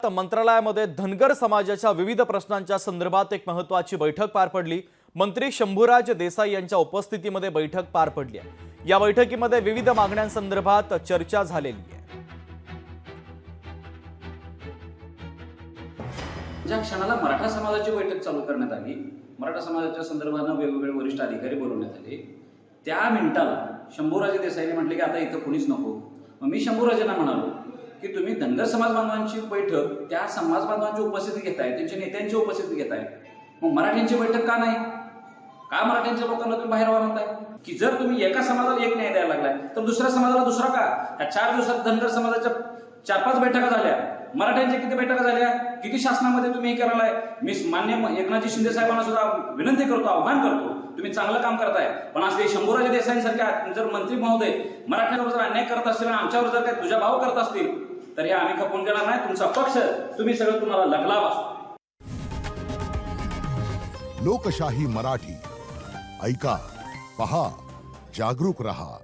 मंत्रालयामध्ये धनगर समाजाच्या विविध प्रश्नांच्या संदर्भात एक महत्त्वाची बैठक पार पडली। मंत्री शंभूराज देसाई यांच्या उपस्थितीमध्ये बैठक पार पडली आहे। या बैठकीमध्ये विविध मागण्यांसंदर्भात चर्चा झालेली आहे। ज्या क्षणाला मराठा समाजाची बैठक चालू करण्यात आली, मराठा समाजाच्या संदर्भाने वेगवेगळे वरिष्ठ अधिकारी बोलवण्यात आले, त्या मिनिटाला शंभूराज देसाईने म्हटले की आता इथं कोणीच नको। मग मी शंभूराजांना म्हणालो की तुम्ही धनगर समाज बांधवांची बैठक त्या समाज बांधवांची उपस्थिती घेताय, त्यांच्या नेत्यांची उपस्थिती घेताय, मग मराठ्यांची बैठक का नाही? का मराठ्यांच्या लोकांना तुम्ही बाहेर वाढवताय? की जर तुम्ही एका समाजाला एक न्याय द्यायला लागलाय तर दुसऱ्या समाजाला दुसरा का? या 4 दिवसात धनगर समाजाच्या 4-5 बैठका झाल्या, मराठ्यांच्या किती बैठका झाल्या, किती शासनामध्ये तुम्ही हे करायलाय? मी मान्य एकनाथजी शिंदे साहेबांना सुद्धा विनंती करतो, आव्हान करतो, तुम्ही चांगलं काम करताय, पण असले शंभूराज देसाईंसारख्या जर मंत्री महोदय मराठ्यांवर जर अन्याय करत असतील आणि आमच्यावर जर काही तुझा भाव करत असतील तर हे आम्ही खपून घेणार नाही। तुमचा पक्ष तुम्ही सगळं तुम्हाला लगलाव असतो। लोकशाही मराठी ऐका, पहा, जागरूक रहा।